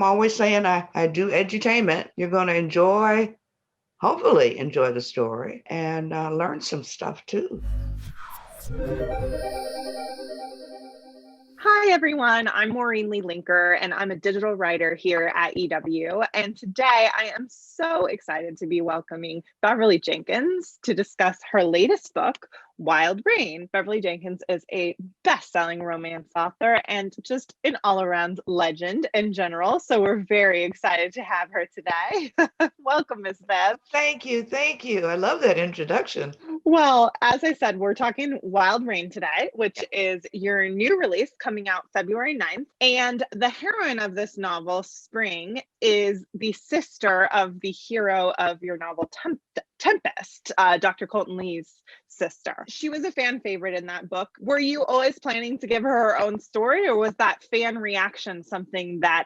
I'm always saying I do edutainment. You're going to hopefully enjoy the story and learn some stuff too. Hi, everyone. I'm Maureen Lenker, and I'm a digital writer here at EW. And today I am so excited to be welcoming Beverly Jenkins to discuss her latest book, Wild Rain. Beverly Jenkins is a best-selling romance author and just an all-around legend in general. So we're very excited to have her today. Welcome, Miss Bev. Thank you. Thank you. I love that introduction. Well, as I said, we're talking Wild Rain today, which is your new release coming out February 9th. And the heroine of this novel, Spring, is the sister of the hero of your novel, Tempest, Dr. Colton Lee's sister. She was a fan favorite in that book. Were you always planning to give her own story, or was that fan reaction something that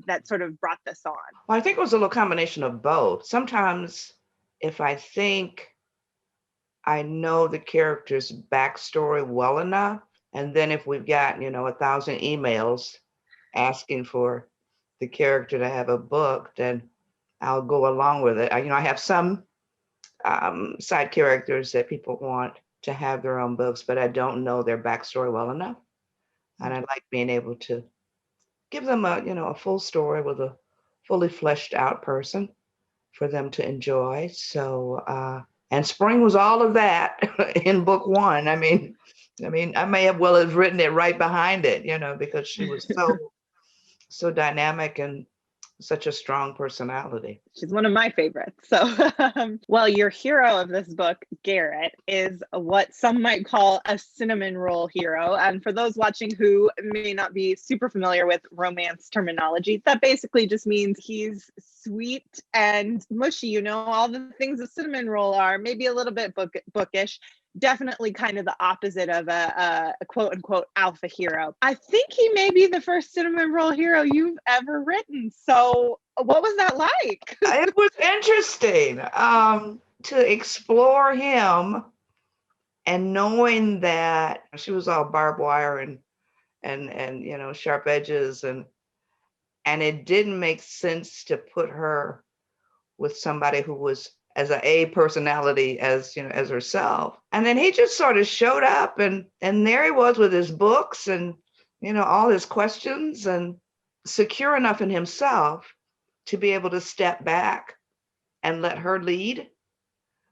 that sort of brought this on? Well, I think it was a little combination of both. Sometimes if I think I know the character's backstory well enough, and then if we've got, 1,000 emails asking for the character to have a book, then I'll go along with it. I have some side characters that people want to have their own books, but I don't know their backstory well enough. And I like being able to give them a full story with a fully fleshed out person for them to enjoy. So, and Spring was all of that in book one. I mean, I may have well have written it right behind it, because she was so dynamic and such a strong personality. She's one of my favorites. So, well, your hero of this book, Garrett, is what some might call a cinnamon roll hero. And for those watching who may not be super familiar with romance terminology, that basically just means he's sweet and mushy, all the things a cinnamon roll are, maybe a little bit bookish. Definitely kind of the opposite of a quote unquote alpha hero. I think he may be the first cinnamon roll hero you've ever written. So what was that like? It was interesting to explore him, and knowing that she was all barbed wire and sharp edges, and it didn't make sense to put her with somebody who was as an A personality as herself. And then he just sort of showed up, and there he was with his books and all his questions, and secure enough in himself to be able to step back and let her lead,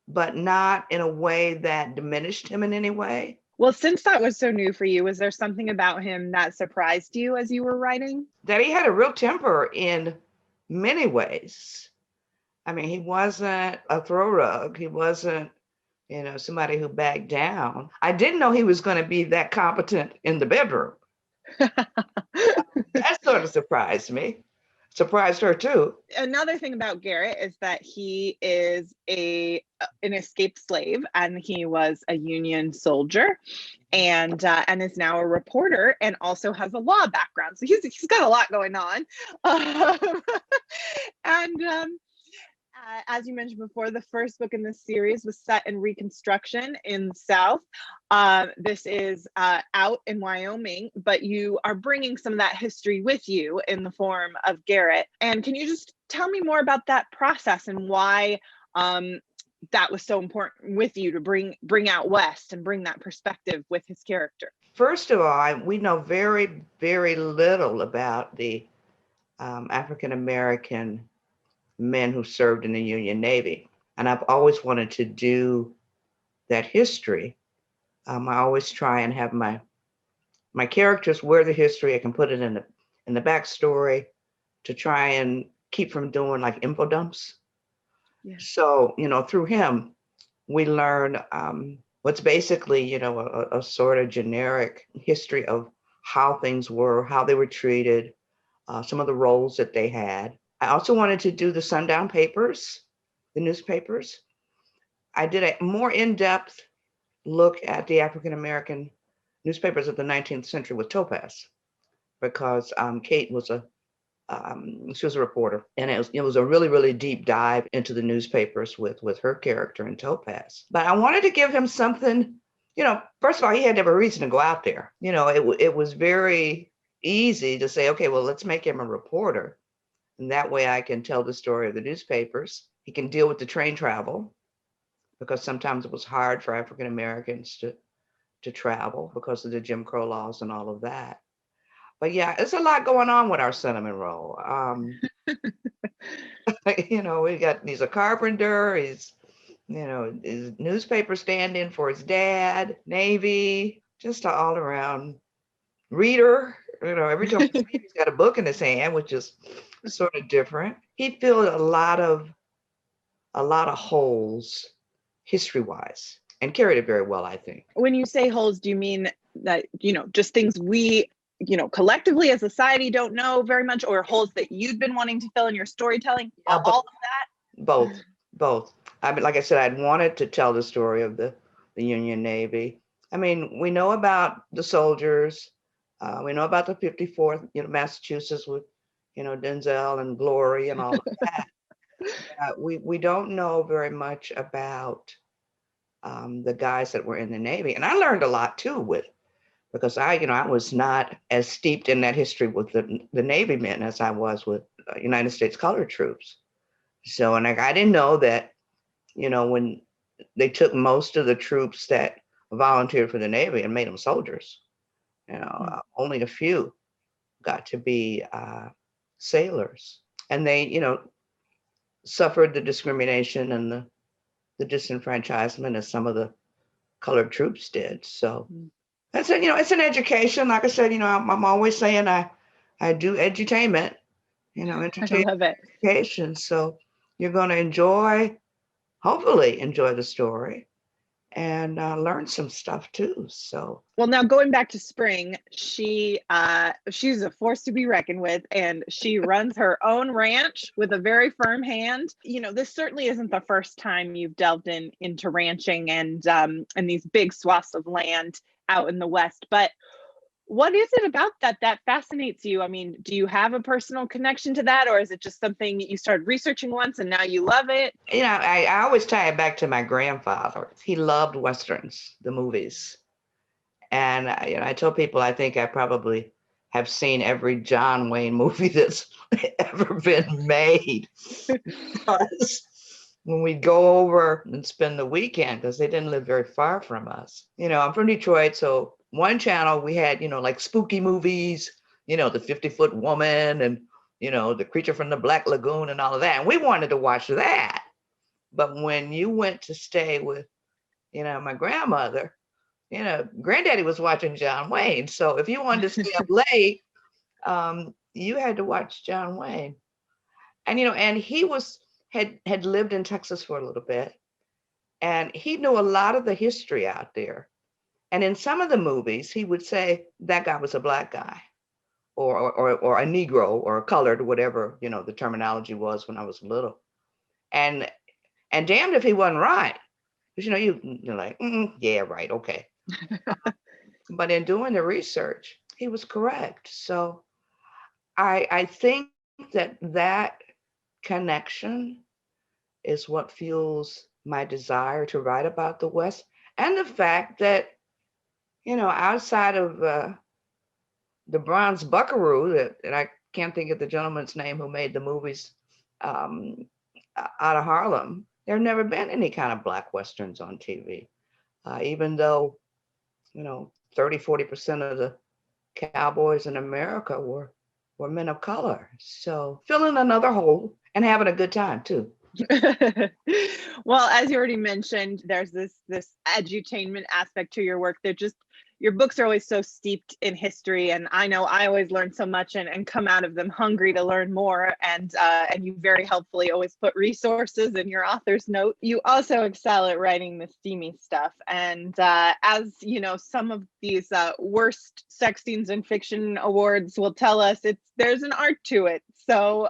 but not in a way that diminished him in any way. Well, since that was so new for you, was there something about him that surprised you as you were writing? That he had a real temper in many ways. I mean, he wasn't a throw rug. He wasn't, somebody who backed down. I didn't know he was going to be that competent in the bedroom. That sort of surprised me. Surprised her too. Another thing about Garrett is that he is an escaped slave, and he was a Union soldier, and is now a reporter, and also has a law background. So he's got a lot going on. As you mentioned before, the first book in this series was set in Reconstruction in the South. This is out in Wyoming, but you are bringing some of that history with you in the form of Garrett. And can you just tell me more about that process and why that was so important with you to bring out West and bring that perspective with his character? First of all, we know very, very little about the African-American men who served in the Union Navy. And I've always wanted to do that history. I always try and have my characters wear the history. I can put it in the backstory to try and keep from doing like info dumps. Yeah. So, through him, we learn what's basically, a sort of generic history of how things were, how they were treated, some of the roles that they had. I also wanted to do the sundown papers, the newspapers. I did a more in-depth look at the African-American newspapers of the 19th century with Topaz, because Kate was she was a reporter, and it was a really, really deep dive into the newspapers with her character in Topaz. But I wanted to give him something, first of all, he had to have a reason to go out there. It was very easy to say, okay, well, let's make him a reporter. And that way I can tell the story of the newspapers. He can deal with the train travel because sometimes it was hard for African Americans to travel because of the Jim Crow laws and all of that. But yeah, it's a lot going on with our cinnamon roll. We got he's a carpenter. His newspaper stand-in for his dad, Navy, just an all-around reader. Every time he's got a book in his hand, which is sort of different. He filled a lot of holes history-wise and carried it very well, I think. When you say holes, do you mean that, just things we, collectively as a society don't know very much, or holes that you'd been wanting to fill in your storytelling? Yeah, All of that? both. I mean, like I said, I'd wanted to tell the story of the Union Navy. I mean, we know about the soldiers. We know about the 54th, Massachusetts with, Denzel and Glory and all of that. We don't know very much about the guys that were in the Navy. And I learned a lot too because I was not as steeped in that history with the Navy men as I was with United States colored troops. So, and I didn't know that, when they took most of the troops that volunteered for the Navy and made them soldiers, only a few got to be sailors. And they, suffered the discrimination and the disenfranchisement as some of the colored troops did. So that's it's an education. Like I said, I'm always saying I do edutainment, I love it. education. So you're going to hopefully enjoy the story and learn some stuff too. So, well, now going back to Spring, she's a force to be reckoned with, and she runs her own ranch with a very firm hand. This certainly isn't the first time you've delved into ranching and these big swaths of land out in the West, but what is it about that fascinates you? I mean, do you have a personal connection to that, or is it just something you started researching once and now you love it? I always tie it back to my grandfather. He loved Westerns, the movies. And I tell people I think I probably have seen every John Wayne movie that's ever been made. Because when we go over and spend the weekend, because they didn't live very far from us. I'm from Detroit, so one channel we had, like spooky movies, the 50-foot woman and, the creature from the Black Lagoon and all of that. And we wanted to watch that. But when you went to stay with, my grandmother, granddaddy was watching John Wayne. So if you wanted to stay up late, you had to watch John Wayne. And, and he had lived in Texas for a little bit. And he knew a lot of the history out there. And in some of the movies, he would say that guy was a black guy or a Negro or a colored, whatever, the terminology was when I was little. And damned if he wasn't right. Because, you're like, yeah, right, okay. But in doing the research, he was correct. So I think that connection is what fuels my desire to write about the West. And the fact that, outside of the Bronze Buckaroo, that I can't think of the gentleman's name who made the movies out of Harlem, there have never been any kind of Black Westerns on TV, even though, 30-40% of the cowboys in America were men of color. So filling another hole and having a good time too. Well, as you already mentioned, there's this edutainment aspect to your work. Your books are always so steeped in history, and I know I always learn so much and come out of them hungry to learn more. And you very helpfully always put resources in your author's note. You also excel at writing the steamy stuff. And as some of these worst sex scenes in fiction awards will tell us, there's an art to it. So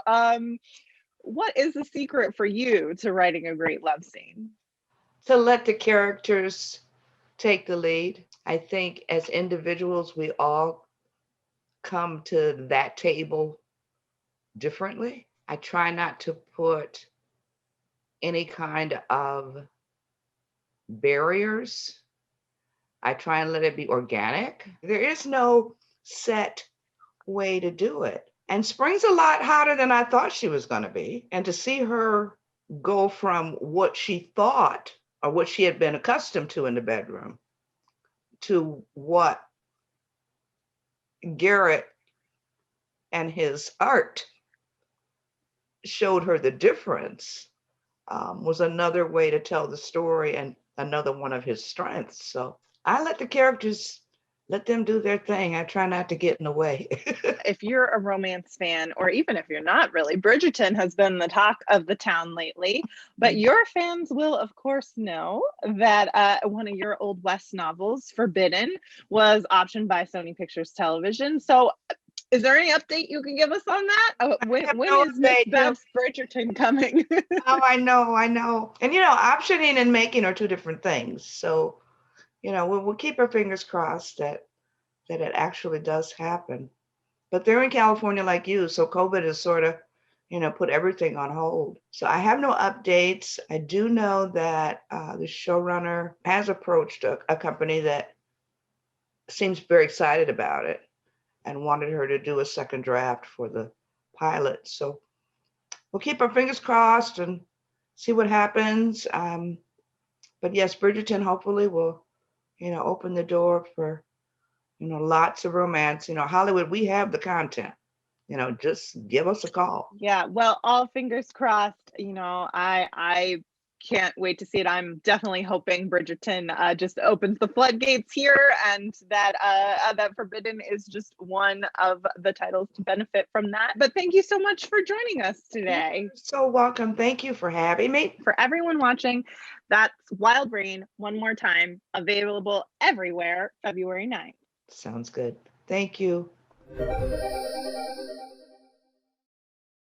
what is the secret for you to writing a great love scene? To let the characters take the lead. I think as individuals, we all come to that table differently. I try not to put any kind of barriers. I try and let it be organic. There is no set way to do it. And spring's a lot hotter than I thought she was going to be. And to see her go from what she thought or what she had been accustomed to in the bedroom to what Garrett and his art showed her the difference, was another way to tell the story and another one of his strengths. So I let the characters, let them do their thing. I try not to get in the way. If you're a romance fan, or even if you're not really, Bridgerton has been the talk of the town lately. But your fans will, of course, know that one of your Old West novels, Forbidden, was optioned by Sony Pictures Television. So is there any update you can give us on that? When No is Miss update, no. Bev's Bridgerton coming? Oh, I know. And optioning and making are two different things. So, we'll keep our fingers crossed that it actually does happen. But they're in California like you, so COVID has sort of, put everything on hold. So I have no updates. I do know that the showrunner has approached a company that seems very excited about it and wanted her to do a second draft for the pilot. So we'll keep our fingers crossed and see what happens. But yes, Bridgerton hopefully will, open the door for, lots of romance. Hollywood, we have the content. Just give us a call. Yeah, well, all fingers crossed. I can't wait to see it. I'm definitely hoping Bridgerton just opens the floodgates here, and that Forbidden is just one of the titles to benefit from that. But thank you so much for joining us today. You're so welcome. Thank you for having me. For everyone watching, that's Wild Rain, one more time, available everywhere February 9th. Sounds good. Thank you.